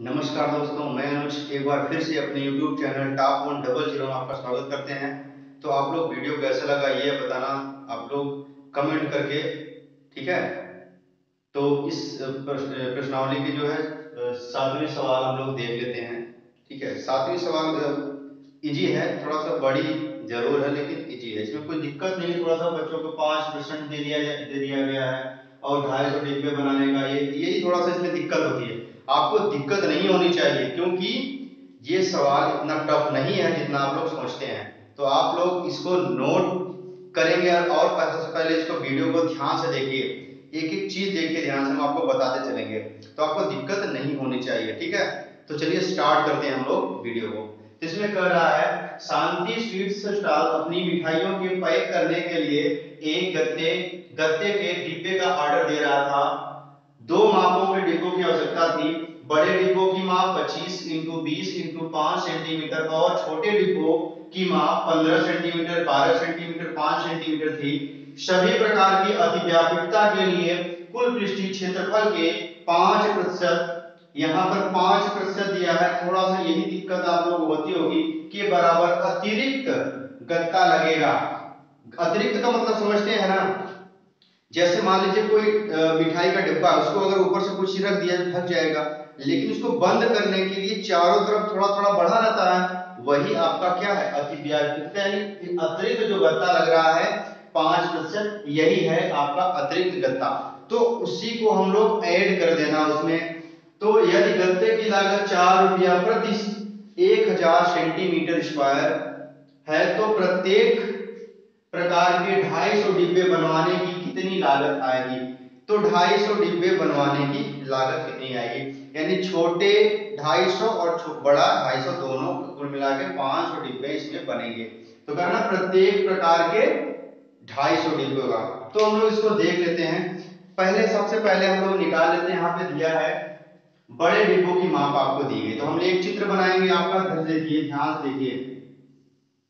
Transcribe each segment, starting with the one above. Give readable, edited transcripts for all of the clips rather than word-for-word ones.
नमस्कार दोस्तों, मैं अनुज एक बार फिर से अपने YouTube चैनल टॉप 100 में आपका स्वागत करते हैं। तो आप लोग वीडियो कैसा लगा ये बताना आप लोग कमेंट करके, ठीक है। तो इस प्रश्नावली की जो है सातवीं सवाल हम लोग देख लेते हैं, ठीक है। सातवीं सवाल इजी है, थोड़ा सा बड़ी जरूर है लेकिन इजी है, इसमें कोई दिक्कत नहीं है। थोड़ा सा बच्चों को 5% दे दिया गया है और 250 डिब्बे बनाने का, यही थोड़ा सा इसमें दिक्कत होती है। आपको दिक्कत नहीं होनी चाहिए क्योंकि ये सवाल इतना टफ नहीं है जितना आप लोग सोचते हैं। तो आप लोग इसको नोट करेंगे और सबसे पहले इसको वीडियो को ध्यान से देखिए, एक एक चीज देख के ध्यान से हम आपको बताते चलेंगे, तो आपको दिक्कत नहीं होनी चाहिए, ठीक है। तो चलिए स्टार्ट करते हैं हम लोग वीडियो को। इसमें कह रहा है शांति स्वीट्स स्टॉल अपनी मिठाइयों के पैक करने के लिए एक गत्ते गत्ते के डिब्बे का ऑर्डर दे रहा था। दो मापों के डिब्बों की आवश्यकता थी। बड़े डिब्बों की माप 25 इंटू 20 इंटू 5 सेंटीमीटर और छोटे डिब्बों की माप 15 सेंटीमीटर, 12 सेंटीमीटर, 5 सेंटीमीटर थी। सभी प्रकार की अतिव्यापकता के लिए कुल पृष्ठीय क्षेत्रफल के 5%, यहाँ पर 5% दिया है। थोड़ा सा यही दिक्कत आप लोग होती होगी कि बराबर अतिरिक्त गत्ता लगेगा। अतिरिक्त का मतलब समझते हैं ना, जैसे मान लीजिए कोई मिठाई का डिब्बा, उसको अगर ऊपर से कुछ रख दिया ढक जाएगा, लेकिन उसको बंद करने के लिए चारों तरफ थोड़ा थोड़ा बढ़ा रहता है, वही आपका क्या है, अतिव्यापकता, यानी अतिरिक्त जो गत्ता लग रहा है 5%, यही है आपका अतिरिक्त गत्ता। तो उसी को हम लोग ऐड कर देना उसमें। तो यदि गत्ते की लागत 4 रुपया प्रति 1000 सेंटीमीटर स्क्वायर है तो प्रत्येक प्रकार के 250 डिब्बे बनवाने की कितनी लागत आएगी। तो 250 डिब्बे बनवाने की लागत कितनी आएगी, यानी छोटे 250 और बड़ा 250, दोनों कुल मिला के 500 डिब्बे इसमें बनेंगे। तो कहना प्रत्येक प्रकार के 250 डिब्बे का। तो हम लोग इसको देख लेते हैं। पहले सबसे पहले हम लोग निकाल लेते हैं। यहाँ पे दिया है बड़े डिब्बों की माप आपको दी गई, तो हम एक चित्र बनाएंगे आपका, देखिए ध्यान से देखिए।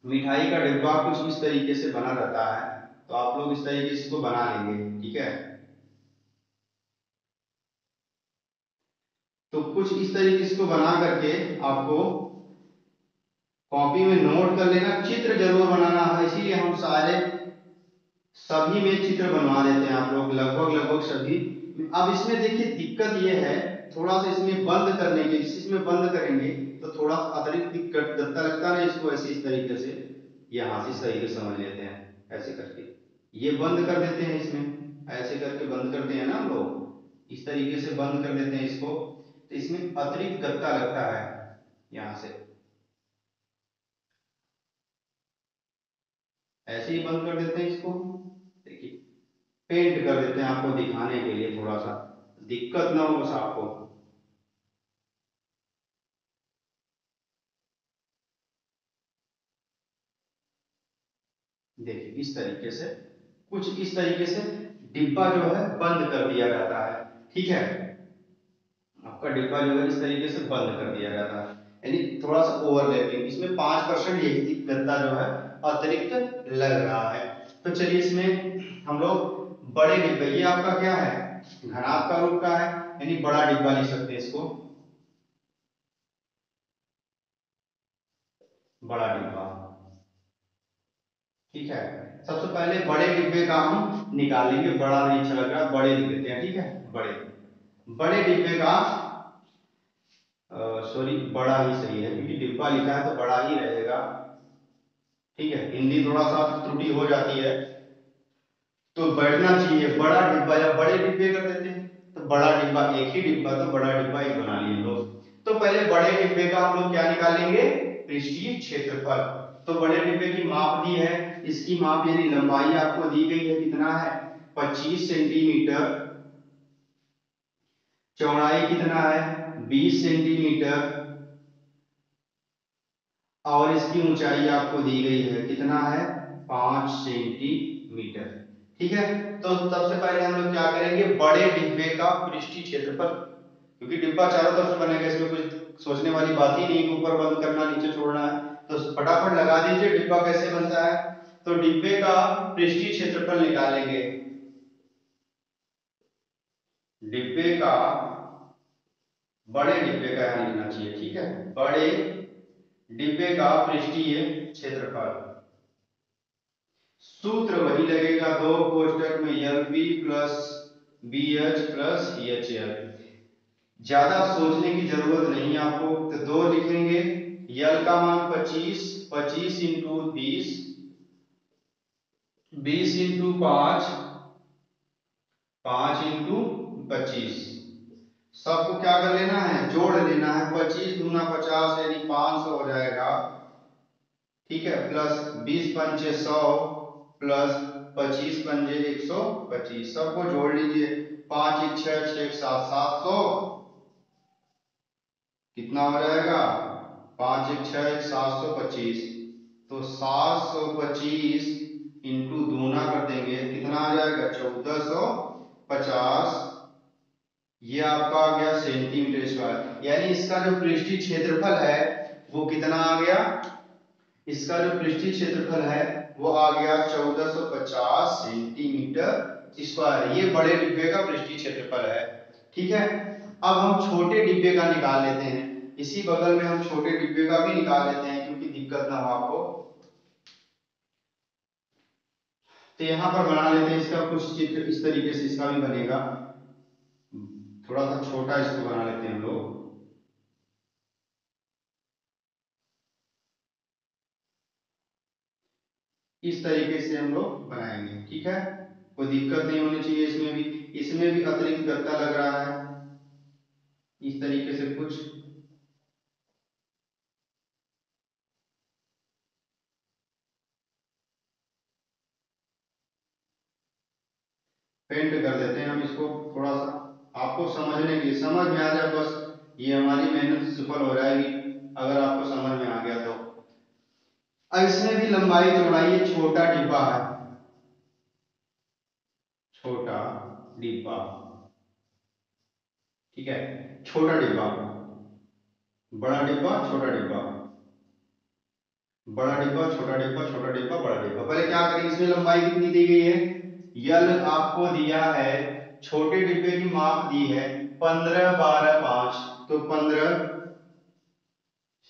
मिठाई का डिब्बा कुछ इस तरीके से बना रहता है, तो आप लोग इस तरीके से इसको बना लेंगे, ठीक है। तो कुछ इस तरीके से इसको बना करके आपको कॉपी में नोट कर लेना, चित्र जरूर बनाना है, इसीलिए हम सभी में चित्र बनवा देते हैं आप लोग, लगभग लगभग सभी। अब इसमें देखिए दिक्कत ये है, थोड़ा सा इसमें बंद करने के, इसमें बंद करेंगे तो थोड़ा अतिरिक्त गत्ता लगता है इसको, ऐसे इस तरीके से, यहाँ से इस तरीके से समझ लेते हैं, ऐसे करके ये बंद कर देते हैं इसमें, ऐसे करके बंद करते हैं ना हम लोग, इस तरीके से बंद कर देते हैं इसको। तो इसमें अतिरिक्त गत्ता लगता है यहाँ से, ऐसे ही बंद कर देते हैं इसको। देखिए पेंट कर देते हैं आपको दिखाने के लिए, थोड़ा सा दिक्कत ना हो बस आपको। देखिए इस तरीके से, कुछ इस तरीके से डिब्बा जो है बंद कर दिया जाता है, ठीक है। आपका डिब्बा जो है इस तरीके से बंद कर दिया जाता है, यानी थोड़ा सा ओवरलैपिंग, इसमें 5% यही गत्ता जो है अतिरिक्त लग रहा है। तो चलिए इसमें हम लोग बड़े डिब्बे, ये आपका क्या है, घनाभ का रूप का है, यानी बड़ा डिब्बा लिख सकते हैं इसको, बड़ा डिब्बा, ठीक है। सबसे पहले बड़े डिब्बे का हम निकालेंगे, बड़ा नहीं अच्छा लग रहा, बड़े लिख देते हैं, ठीक है। बड़े बड़े डिब्बे का, सॉरी बड़ा ही सही है क्योंकि डिब्बा लिखा है तो बड़ा ही रहेगा, ठीक है। हिंदी थोड़ा सा त्रुटि हो जाती है तो बैठना चाहिए, बड़ा डिब्बा या बड़े डिब्बे कर देते हैं। तो बड़ा डिब्बा, एक ही डिब्बा, तो बड़ा डिब्बा ही बना लिए लोग। तो पहले बड़े डिब्बे का हम लोग क्या निकालेंगे, पृष्ठीय क्षेत्रफल। तो बड़े डिब्बे की माप दी है, इसकी माप यानी लंबाई आपको दी गई है, कितना है 25 सेंटीमीटर, चौड़ाई कितना है 20 सेंटीमीटर, और इसकी ऊंचाई आपको दी गई है, कितना है 5 सेंटीमीटर, ठीक है। तो सबसे पहले हम लोग क्या करेंगे, बड़े डिब्बे का पृष्ठीय क्षेत्रफल, क्योंकि डिब्बा चारों तरफ से बनेगा, इसमें कुछ सोचने वाली बात ही नहीं, ऊपर बंद करना नीचे छोड़ना है। तो फटाफट लगा दीजिए डिब्बा कैसे बनता है। तो डिब्बे का पृष्ठीय क्षेत्रफल निकालेंगे, डिब्बे का बड़े डिब्बे का यहाँ लिखना चाहिए, ठीक है। बड़े डिब्बे का पृष्ठीय क्षेत्रफल, सूत्र वही लगेगा, दो कोष्टक में L B plus B H plus H L. ज्यादा सोचने की जरूरत नहीं आपको, तो दो लिखेंगे, यल का मान 25, 25 इंटू 20, 20 इंटू 5, 5 इंटू 25। सबको क्या कर लेना है, जोड़ लेना है। 25 दूना 50 यानी 500 हो जाएगा, ठीक है। प्लस 20 पंचे 100 प्लस 25 पंजे 125, सबको जोड़ लीजिए। 5 एक 6, 6 एक 7, 700 कितना हो जाएगा, 5 एक 6 एक 725। तो 725 इंटू दूना कर देंगे, कितना आ जाएगा 1450। ये आपका आ गया सेंटीमीटर स्क्वायर। यानी इसका जो पृष्ठीय क्षेत्रफल है वो कितना आ गया, इसका जो पृष्ठीय क्षेत्रफल है वो आ गया 1450 सेंटीमीटर स्क्वायर। ये बड़े डिब्बे का पृष्ठीय क्षेत्रफल है, ठीक है। अब हम छोटे डिब्बे का निकाल लेते हैं, इसी बगल में हम छोटे डिब्बे का भी निकाल लेते हैं क्योंकि दिक्कत ना हो आपको। तो यहाँ पर बना लेते हैं इसका कुछ चित्र, इस तरीके से इसका भी बनेगा। थोड़ा सा छोटा इसको बना लेते हैं हम लोग। इस तरीके से हम लोग बनाएंगे, ठीक है। कोई दिक्कत नहीं होनी चाहिए इसमें भी। इसमें भी अतिरिक्त गत्ता लग रहा है, इस तरीके से कुछ पेंट कर देते हैं हम इसको। थोड़ा सा आपको समझने के लिए, समझ में आ जाए बस, ये हमारी मेहनत सफल हो जाएगी अगर आपको समझ में आ गया तो। अब इसमें भी लंबाई चौड़ाई, ये छोटा डिब्बा है, छोटा डिब्बा, ठीक है। छोटा डिब्बा, बड़ा डिब्बा, छोटा डिब्बा, बड़ा डिब्बा, छोटा डिब्बा, छोटा डिब्बा, बड़ा डिब्बा। पहले क्या करें, इसमें लंबाई कितनी दी गई है, यल आपको दिया है, छोटे डिब्बे की माप दी है 15, 12, 5, तो 15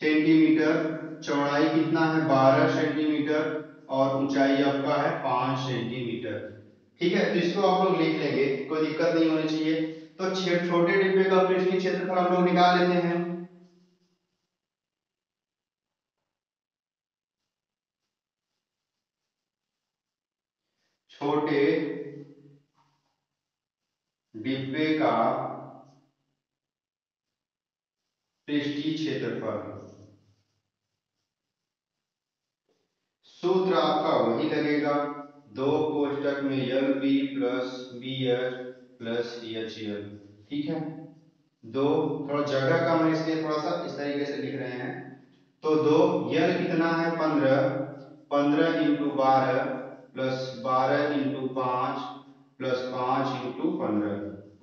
सेंटीमीटर, चौड़ाई कितना है 12 सेंटीमीटर, और ऊंचाई आपका है 5 सेंटीमीटर, ठीक है। तो इसको आप लोग लिख लेंगे, कोई दिक्कत नहीं होनी चाहिए। तो छोटे डिब्बे का पृष्ठीय क्षेत्रफल हम लोग निकाल लेते हैं। छोटे डिब्बे का पृष्ठीय क्षेत्रफल, सूत्र आपका वही लगेगा, दो कोष्टक में L B plus B H plus H L, ठीक है। दो, थोड़ा जगह कम है इसलिए थोड़ा सा इस तरीके से लिख रहे हैं। तो दो, यल कितना है 15, 15 into 12 plus 12 into 5 plus 5 into 15,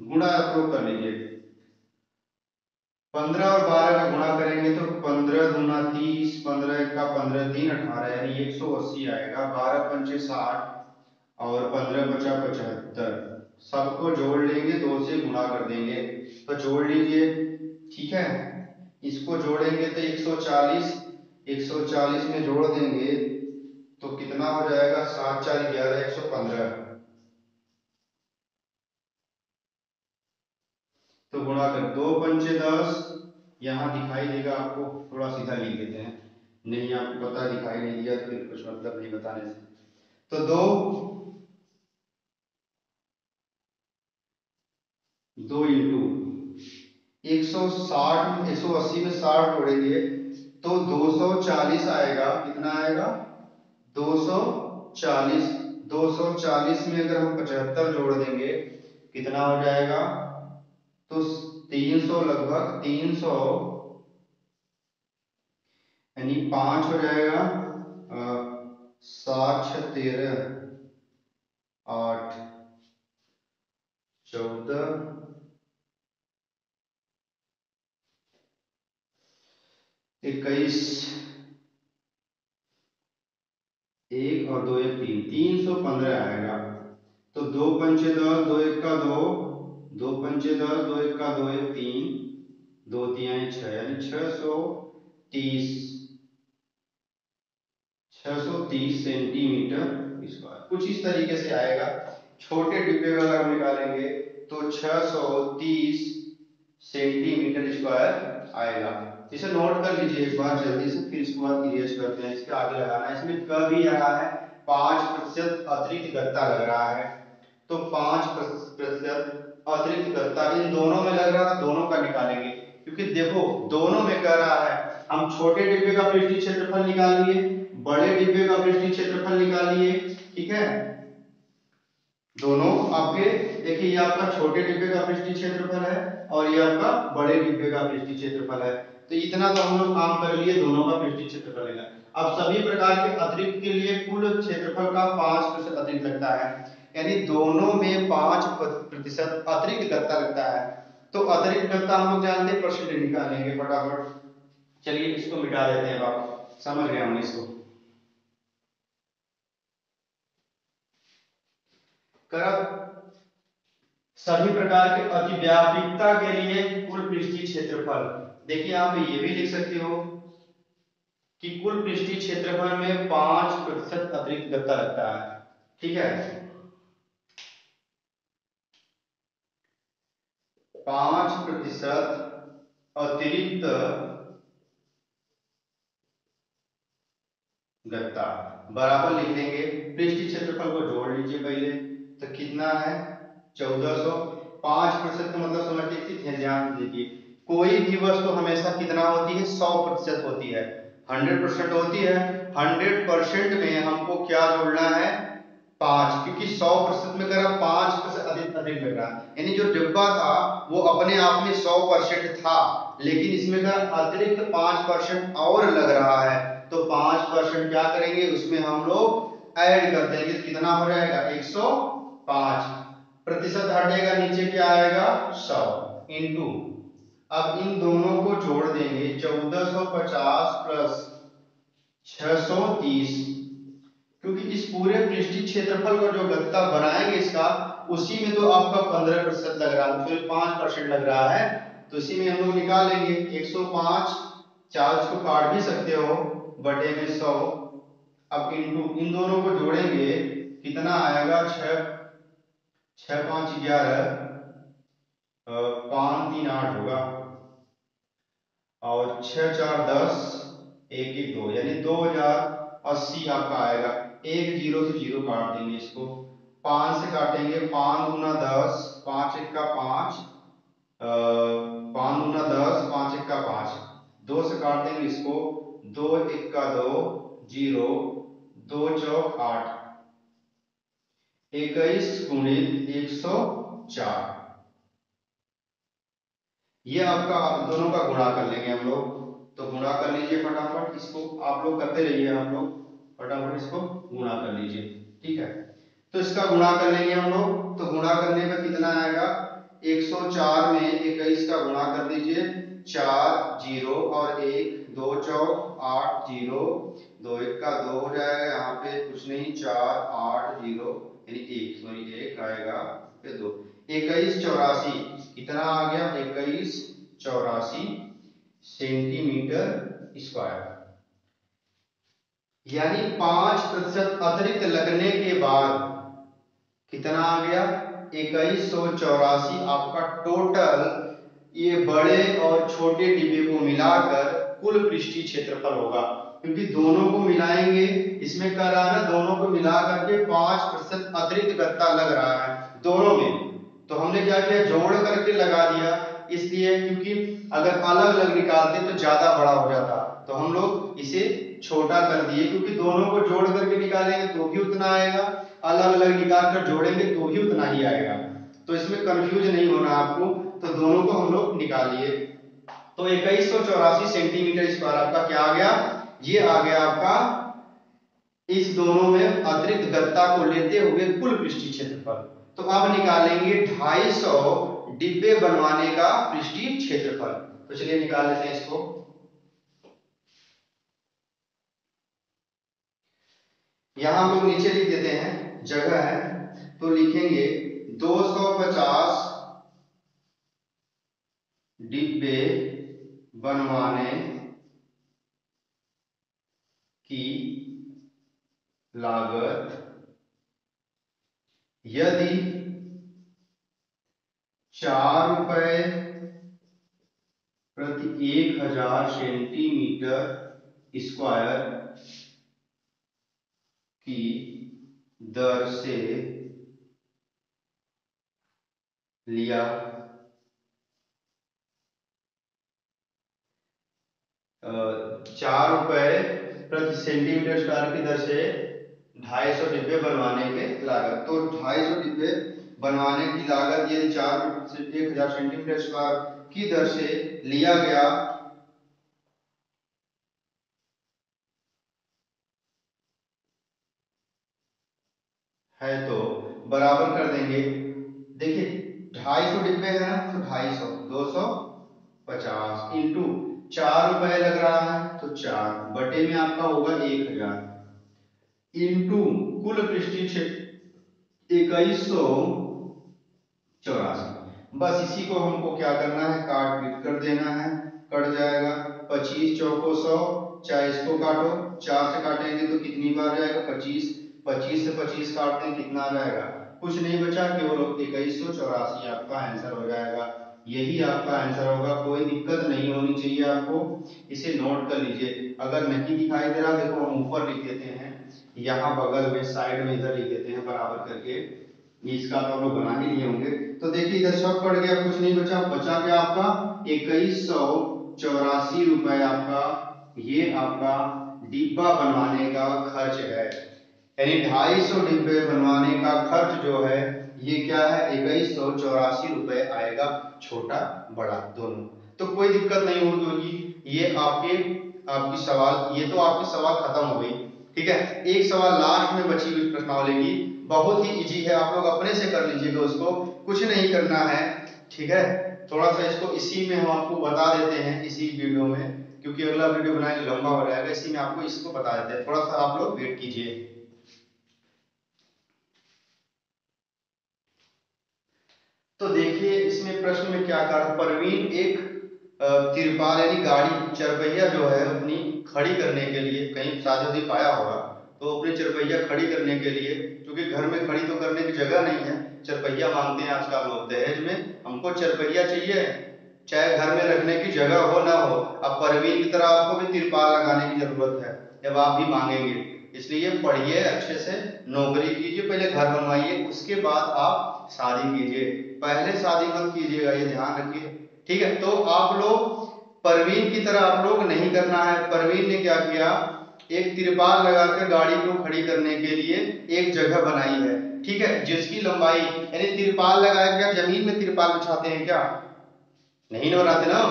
गुणा आप लोग कर लीजिए। 15 और 12 का गुणा करेंगे तो 15 दूना 30, 15 का 15 3 18 यानी 180 आएगा। 12 पंचे 60 और 15 बचा 75, सबको जोड़ लेंगे, दो से गुणा कर देंगे, तो जोड़ लीजिए, ठीक है। इसको जोड़ेंगे तो 140, 140 में जोड़ देंगे तो कितना हो जाएगा, 7 4 11, 115। तो गुणा कर, दो पंचे 10, यहाँ दिखाई देगा आपको, थोड़ा सीधा लिख देते हैं, नहीं आपको पता दिखाई नहीं दिया तो फिर कुछ मतलब नहीं बताने से। तो दो, 2 इंटू 160, 180 में 60 जोड़ेंगे तो 240 आएगा। कितना आएगा, 240। 240 में अगर हम 75 जोड़ देंगे कितना हो जाएगा, तो 300, लगभग 300, यानी 5 हो जाएगा। 7 6 13, 8 14, 21, एक और दो एक 3, 315 आएगा। तो दो पंचे 10, दो एक का दो, दो पंचे 10, दो एक का दो एक 3, दो तिहाई 6 यानी 630 सेंटीमीटर स्क्वायर, कुछ इस तरीके से आएगा। छोटे डिब्बे का अगर हम निकालेंगे तो 630 सेंटीमीटर स्क्वायर आएगा। इसे नोट कर लीजिए एक बार जल्दी से, फिर इसके बाद इरेज करते हैं। इसके आगे लगाना है, इसमें क भी रहा है 5% अतिरिक्त गत्ता लग रहा है, तो 5% अतिरिक्त गत्ता इन दोनों में लग रहा है, दोनों का निकालेंगे। क्योंकि देखो दोनों में कह रहा है, हम छोटे डिब्बे का पृष्ठीय क्षेत्रफल निकाल लिए, बड़े डिब्बे का पृष्ठीय क्षेत्रफल निकाल लिए, ठीक है। दोनों आपके देखिए, ये आपका छोटे डिब्बे का पृष्ठीय क्षेत्रफल है और ये आपका बड़े डिब्बे का पृष्ठीय क्षेत्रफल है। तो इतना तो हम लोग काम कर लिए, दोनों का पृष्ठीय क्षेत्रफल लेगा। अब सभी प्रकार के अतिरिक्त के लिए कुल क्षेत्रफल का 5% अतिरिक्त लगता है, यानी दोनों में 5% अतिरिक्त गत्ता लगता है। तो अतिरिक्त गत्ता हम लोग जानते हैं, परसेंटेज निकालेंगे फटाफट। चलिए इसको मिटा देते हैं, आप समझ गए हमने इसको कर। सभी प्रकार के अतिव्यापीता के लिए कुल पृष्ठीय क्षेत्रफल, देखिए आप ये भी लिख सकते हो कि कुल पृष्ठीय क्षेत्रफल में 5% अतिरिक्त गत्ता लगता है, ठीक है। 5% अतिरिक्त गत्ता बराबर लिख देंगे, पृष्ठीय क्षेत्रफल को जोड़ लीजिए पहले, तो कितना है 1400। 5% का मतलब समझ लीजिए, ध्यान दीजिए, कोई भी वस्तु हमेशा कितना होती है, 100% होती है, 100% होती है। 100% में हमको क्या जोड़ना है, 5, क्योंकि 100% में अगर 5% अधिक अधिक लग रहा है, यानी जो डिब्बा था वो अपने आप में 100% था, लेकिन इसमें का अतिरिक्त 5% और लग रहा है, तो 5% क्या करेंगे, उसमें हम लोग ऐड कर देंगे, कितना हो जाएगा 105। प्रतिशत हटेगा, नीचे क्या आएगा 100 इंटू, अब इन दोनों को जोड़ देंगे, 1450 प्लस 630, क्योंकि इस पूरे पृष्ठीय क्षेत्रफल का जो गत्ता बनाएंगे इसका, उसी में तो आपका 15% लग रहा है, फिर 5% लग रहा है, तो इसी में हम लोग निकालेंगे 105, 40 को काट भी सकते हो, बटे में 100, अब इंटू इन दोनों को जोड़ेंगे, कितना आएगा 6 5 11, 5 3 8 होगा, और 6 4 10, 1 1 2, यानी 2080 आपका आएगा। एक जीरो से जीरो काट देंगे, इसको 5 से काटेंगे, 5 दूना 10, 5 एक का 5, 5 दूना 10, 5 एक का 5, 2 से काट देंगे इसको, 2 एक का 2, 0, 2 चौक 8, 21 गुणित 104, ये आपका दोनों का गुणा कर लेंगे हम लोग, तो गुणा कर लीजिए फटाफट, इसको आप लोग करते रहिए, आप लोग फटाफट इसको गुणा कर लीजिए, ठीक है। तो इसका गुणा कर लेंगे हम लोग, तो गुणा करने पर कितना आएगा, 104 में 21 का गुणा कर दीजिए, 4 0 और 1, 2 चौक 8, 0, 2 1 का 2 हो जाएगा, यहाँ पे कुछ नहीं, 4 8 0, यानी 1, सॉरी 1 आएगा, फिर 2, 21 84, कितना आ गया 21 84 सेंटीमीटर स्क्वायर, यानी 5% अतिरिक्त लगने के बाद कितना आ गया 2184 आपका टोटल, ये बड़े और छोटे डिब्बे को मिलाकर कुल पृष्ठीय क्षेत्रफल होगा, क्योंकि दोनों को मिलाएंगे, इसमें कर रहा है ना, दोनों को मिला करके 5% अतिरिक्त गत्ता लग रहा है दोनों में, तो हमने क्या किया, जोड़ करके लगा दिया, इसलिए क्योंकि अगर अलग अलग निकालते तो ज्यादा बड़ा हो जाता, तो हम लोग इसे छोटा कर दिए, क्योंकि दोनों को जोड़ करके निकालेंगे तो भी उतना आएगा, अलग अलग निकाल कर जोड़ेंगे तो भी उतना ही आएगा, तो इसमें कंफ्यूज नहीं होना आपको, तो दोनों को हम लोग निकालिए। तो 2184 सेंटीमीटर स्क्वायर आपका क्या आ गया, ये आ गया आपका इस दोनों में अतिरिक्त गत्ता को लेते हुए कुल पृष्ठीय क्षेत्रफल। तो अब निकालेंगे 250 डिब्बे बनवाने का पृष्ठीय क्षेत्रफल, तो चलिए निकाल लेते हैं इसको। यहां हम लोग नीचे लिख देते हैं, जगह है तो लिखेंगे 250 डिब्बे बनवाने की लागत यदि 4 रुपए प्रति 1000 सेंटीमीटर स्क्वायर की दर से लिया 4 रुपए प्रति सेंटीमीटर स्क्वायर की दर से 250 डिब्बे बनवाने के लागत। तो 250 डिब्बे बनवाने की लागत यदि 4 से 1000 सेंटीमीटर स्क्वायर की दर से लिया गया है तो बराबर कर देंगे। देखिए 250 डिब्बे हैं तो 250 250 इंटू 4 रुपए लग रहा है तो 4 बटे में आपका होगा 1000 इंटू कुल पृष्ठीय क्षेत्र 2184। बस इसी को हमको क्या करना है, काट पीट कर देना है। कट जाएगा 25 चौको 100, चाहे इसको काटो 4 से काटेंगे तो कितनी बार जाएगा 25, 25 से 25 काटते हैं कितना आ जाएगा, कुछ नहीं बचा, केवल 2184 आपका आंसर हो जाएगा। यही आपका आंसर होगा, कोई दिक्कत नहीं होनी चाहिए आपको। इसे नोट कर लीजिए। अगर नहीं दिखाई दे रहा देखो हम ऊपर लिख देते हैं, यहाँ बगल में साइड में इधर लिख देते हैं बराबर करके। इसका तो आप लोग बना ही लिए होंगे। तो देखिए इधर सब कट गया, कुछ नहीं बचा, बचा क्या आपका 2184 रुपए आपका ये आपका डिब्बा बनवाने का खर्च है। यानी 250 डिब्बे बनवाने का खर्च जो है ये क्या है 2184 रुपए आएगा, छोटा बड़ा दोनों। तो कोई दिक्कत नहीं होगी। ये आपकी सवाल, ये तो आपकी सवाल खत्म हो गई। ठीक है, एक सवाल लास्ट में बची हुई प्रश्नावली की, बहुत ही इजी है, आप लोग अपने से कर लीजिएगा, उसको कुछ नहीं करना है। ठीक है, थोड़ा सा इसको इसी में हम आपको बता देते हैं इसी वीडियो में, क्योंकि अगला वीडियो बनाएंगे लंबा हो जाएगा, इसी में आपको इसको बता देते हैं, थोड़ा सा आप लोग वेट कीजिए। तो देखिए इसमें प्रश्न में क्या कहा, प्रवीण एक तिरपाल यानी गाड़ी चरपहिया जो है अपनी खड़ी करने के लिए, कहीं शादी पाया होगा तो अपनी चरपहिया खड़ी करने के लिए, क्योंकि घर में खड़ी तो करने की जगह नहीं है, चरपहिया मांगते हैं आजकल लोग दहेज में, हमको चरपहिया चाहिए, चाहे घर में रखने की जगह हो ना हो। अब प्रवीण की तरह आपको भी तिरपाल लगाने की जरूरत है, जब आप भी मांगेंगे, इसलिए पढ़िए अच्छे से, नौकरी कीजिए, पहले घर बनवाइए, उसके बाद आप शादी कीजिए, पहले शादी मत कीजिएगा, ये ध्यान रखिए। ठीक है, तो आप लोग प्रवीण की तरह आप लोग नहीं करना है। प्रवीण ने क्या किया, एक तिरपाल लगाकर गाड़ी को खड़ी करने के लिए एक जगह बनाई है। ठीक है, जिसकी लंबाई यानी तिरपाल लगाया गया, जमीन में तिरपाल बिछाते हैं क्या, नहीं बनाते ना,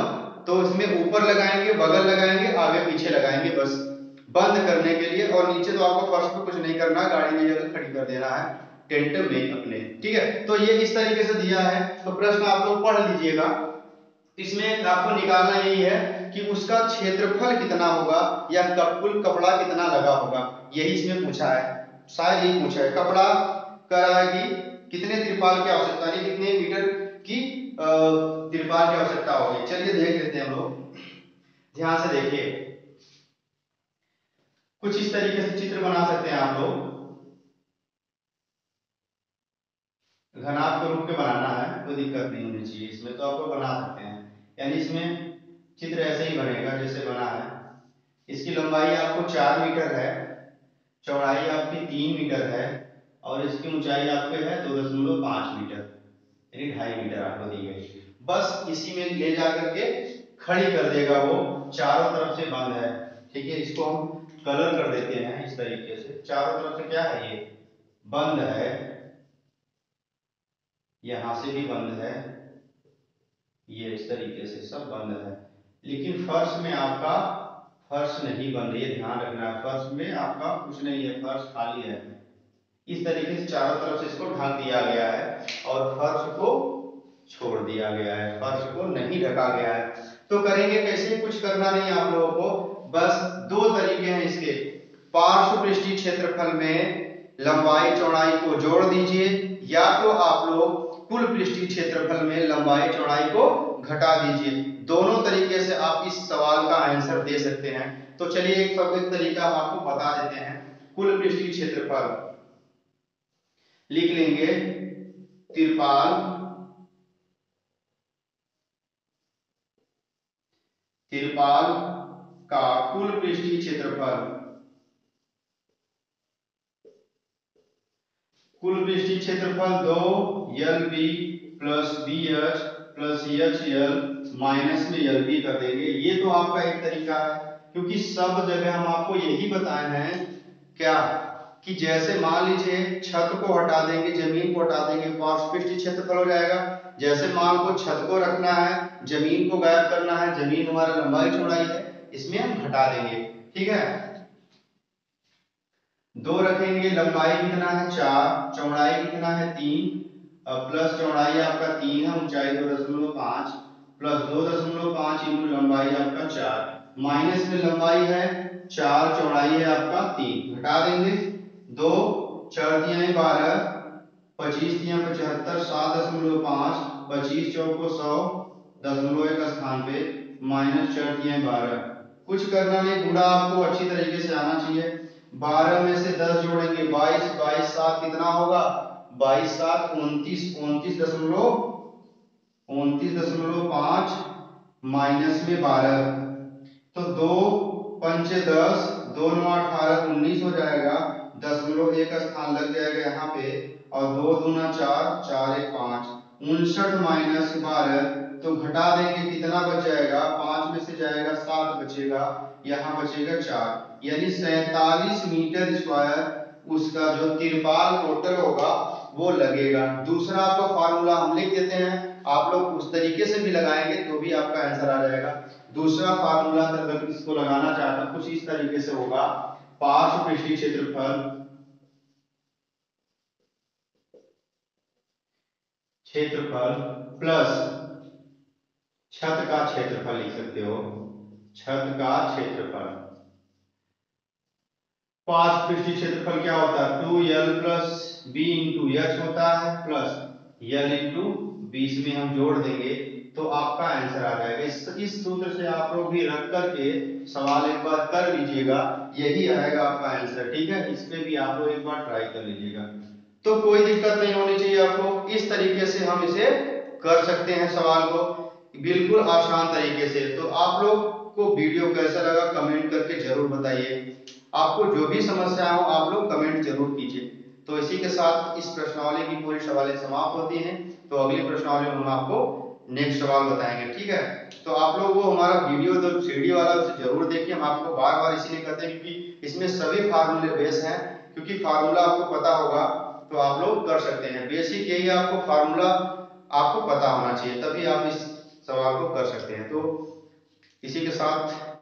तो इसमें ऊपर लगाएंगे, बगल लगाएंगे, आगे पीछे लगाएंगे, बस बंद करने के लिए। और नीचे तो आपको फर्श पे कुछ नहीं करना, गाड़ी में जगह खड़ी कर देना है टेंट में अपने। ठीक है, तो ये इस तरीके से दिया है, तो प्रश्न आप लोग पढ़ लीजिएगा। इसमें आपको निकालना यही है कि उसका क्षेत्रफल कितना होगा या कुल कपड़ा कितना लगा होगा, यही इसमें पूछा है, शायद यही पूछा है। कपड़ा कह रहा है कि कितने तिरपाल की आवश्यकता है, कितने मीटर की तिरपाल की आवश्यकता होगी। चलिए देख लेते हैं हम लोग, ध्यान से देखिए। कुछ इस तरीके से चित्र बना सकते हैं आप लोग, घनाभ के रूप में बनाना है, कोई दिक्कत नहीं होनी चाहिए इसमें, तो आप लोग बना सकते हैं। यानी इसमें चित्र ऐसे ही बनेगा जैसे बना है। इसकी लंबाई आपको 4 मीटर है, चौड़ाई आपकी 3 मीटर है, और इसकी ऊंचाई आपके है 2.5 मीटर, यानी 2.5 मीटर आपको दी गई। बस इसी में ले जा करके खड़ी कर देगा, वो चारों तरफ से बंद है। ठीक है, इसको हम कलर कर देते हैं इस तरीके से, चारों तरफ से क्या है, ये बंद है, यहां से भी बंद है, ये इस तरीके से सब बंद है। लेकिन फर्श में आपका फर्श नहीं बंद है, ये ध्यान रखना है, फर्श में आपका कुछ नहीं है, फर्श खाली है। इस तरीके से चारों तरफ से इसको ढक दिया गया है और फर्श को छोड़ दिया गया है, फर्श को नहीं ढका गया है। तो करेंगे कैसे, कुछ करना नहीं आप लोगों को, बस 2 तरीके हैं इसके। पार्श्व पृष्ठीय क्षेत्रफल में लंबाई चौड़ाई को जोड़ दीजिए, या तो आप लोग कुल पृष्ठीय क्षेत्रफल में लंबाई चौड़ाई को घटा दीजिए। दोनों तरीके से आप इस सवाल का आंसर दे सकते हैं। तो चलिए एक तरीका आपको बता देते हैं। कुल पृष्ठीय क्षेत्रफल लिख लेंगे, तिरपाल का कुल पृष्ठीय क्षेत्रफल, कुल पृष्ठीय क्षेत्रफल 2 LB plus BH plus HL minus में LB कर देंगे। ये तो आपका एक तरीका है, क्योंकि सब जगह हम आपको यही बताए हैं क्या कि जैसे मान लीजिए छत को हटा देंगे, जमीन को हटा देंगे, पार्श्व पृष्ठीय क्षेत्रफल हो जाएगा। जैसे मान को छत को रखना है, जमीन को गायब करना है, जमीन हमारा लंबाई चौड़ाई है, इसमें हम घटा देंगे। ठीक है, 2 रखेंगे, लंबाई कितना है 4, चौड़ाई कितना है 3, प्लस चौड़ाई आपका 3 है, ऊंचाई 2.5 प्लस 2.5 इंटू लंबाई आपका 4, माइनस में लंबाई है 4, चौड़ाई है आपका 3, घटा देंगे। 2 4 तियां 12, 25 तियां 75, 7.5, 25 चौको 100, दशमलव एक स्थान पे माइनस 4 तियां 12। कुछ करना नहीं, गुणा आपको अच्छी तरीके से आना चाहिए। 12 में से 10 जोड़ेंगे 22, 22 7 कितना होगा 22 7 29, 29.5 माइनस में 12, तो 2 पंचे 10, 2 9 18 19 हो जाएगा, दशमलव एक स्थान लग जाएगा यहाँ पे, और 2 दूना 4, 4 1 5, 59 माइनस 12, तो घटा देंगे कितना बच जाएगा, 5 में से जाएगा 7 बचेगा, यहाँ बचेगा 4, यानी 47 मीटर स्क्वायर उसका जो तिरपाल टोटल होगा वो लगेगा। दूसरा आपका फार्मूला हम लिख देते हैं, आप लोग उस तरीके से भी लगाएंगे तो भी आपका आंसर आ जाएगा। दूसरा फार्मूला अगर इसको लगाना चाहता हूं कुछ इस तरीके से होगा, पार्श्व पृष्ठीय क्षेत्रफल प्लस छत का क्षेत्रफल लिख सकते हो, छत का क्षेत्रफल। पार्श्व पृष्ठीय क्षेत्रफल क्या होता है 2L plus B into H होता है, प्लस L इंटू B, इसमें हम जोड़ देंगे तो आपका आंसर आ जाएगा। इस सूत्र से आप लोग भी रख करके सवाल एक बार कर लीजिएगा, यही आएगा आपका आंसर। ठीक है, इस पे भी आप लोग एक बार ट्राई कर लीजिएगा, तो कोई दिक्कत नहीं होनी चाहिए आपको। इस तरीके से हम इसे कर सकते हैं सवाल को, बिल्कुल आसान तरीके से। तो आप लोग को वीडियो कैसा लगा कमेंट करके जरूर बताइए। आपको जो भी समस्या हो आप लोग कमेंट जरूर कीजिए। तो इसी के साथ इस प्रश्नावली की पूरी सवालें समाप्त होती हैं। तो अगली प्रश्नावली में हम आपको नेक्स्ट सवाल बताएंगे। ठीक है, तो आप लोग वो हमारा वीडियो जो 3D वाला उसे जरूर देखिए। हम आपको बार बार इसीलिए कहते हैं क्योंकि इसमें सभी फार्मूले बेस हैं, क्योंकि फार्मूला आपको पता होगा तो आप लोग कर सकते हैं। बेसिक यही आपको फार्मूला आपको पता होना चाहिए, तभी आप इस सवाल को कर सकते हैं। तो इसी के साथ